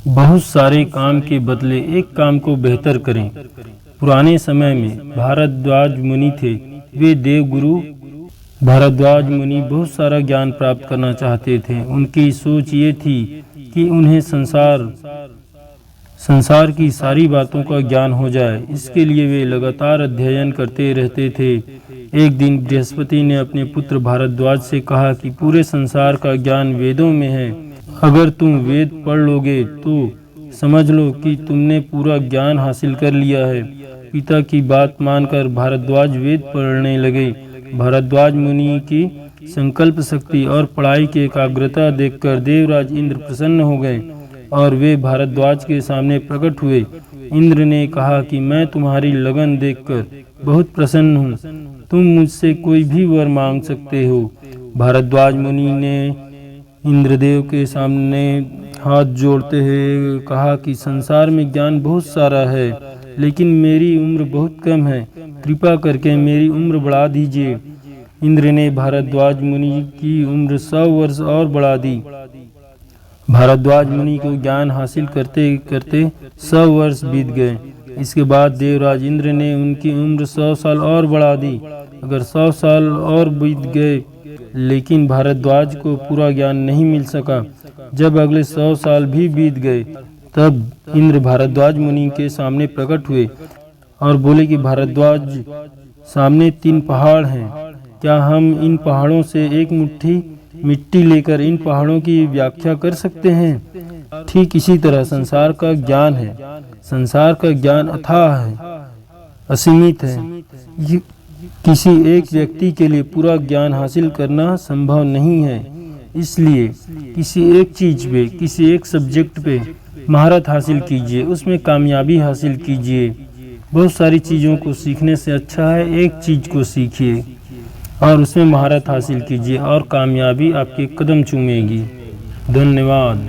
बहुत सारे काम के बदले एक काम को बेहतर करें। पुराने समय में भारद्वाज मुनि थे। वे देव गुरु भारद्वाज मुनि बहुत सारा ज्ञान प्राप्त करना चाहते थे। उनकी सोच ये थी कि उन्हें संसार की सारी बातों का ज्ञान हो जाए। इसके लिए वे लगातार अध्ययन करते रहते थे। एक दिन बृहस्पति ने अपने पुत्र भारद्वाज से कहा कि पूरे संसार का ज्ञान वेदों में है। अगर तुम वेद पढ़ लोगे तो समझ लो कि तुमने पूरा ज्ञान हासिल कर लिया है। पिता की बात मानकर भारद्वाज वेद पढ़ने लगे। भारद्वाज मुनि की संकल्प शक्ति और पढ़ाई की एकाग्रता देखकर देवराज इंद्र प्रसन्न हो गए और वे भारद्वाज के सामने प्रकट हुए। इंद्र ने कहा कि मैं तुम्हारी लगन देखकर बहुत प्रसन्न हूँ। तुम मुझसे कोई भी वर मांग सकते हो। भारद्वाज मुनि ने इंद्रदेव के सामने हाथ जोड़ते हुए कहा कि संसार में ज्ञान बहुत सारा है, लेकिन मेरी उम्र बहुत कम है। कृपा करके मेरी उम्र बढ़ा दीजिए। इंद्र ने भारद्वाज मुनि की उम्र 100 वर्ष और बढ़ा दी। भारद्वाज मुनि को ज्ञान हासिल करते करते 100 वर्ष बीत गए। इसके बाद देवराज इंद्र ने उनकी उम्र 100 साल और बढ़ा दी। अगर 100 साल और बीत गए लेकिन भारद्वाज को पूरा ज्ञान नहीं मिल सका। जब अगले 100 साल भी बीत गए तब इंद्र भारद्वाज मुनि के सामने प्रकट हुए और बोले कि भारद्वाज, सामने 3 पहाड़ हैं। क्या हम इन पहाड़ों से एक मुट्ठी मिट्टी लेकर इन पहाड़ों की व्याख्या कर सकते हैं? ठीक इसी तरह संसार का ज्ञान है। संसार का ज्ञान अथाह है, असीमित है। किसी एक व्यक्ति के लिए पूरा ज्ञान हासिल करना संभव नहीं है। इसलिए किसी एक चीज पे, किसी एक सब्जेक्ट पे महारत हासिल कीजिए, उसमें कामयाबी हासिल कीजिए। बहुत सारी चीज़ों को सीखने से अच्छा है एक चीज़ को सीखिए और उसमें महारत हासिल कीजिए और कामयाबी आपके कदम चूमेगी। धन्यवाद।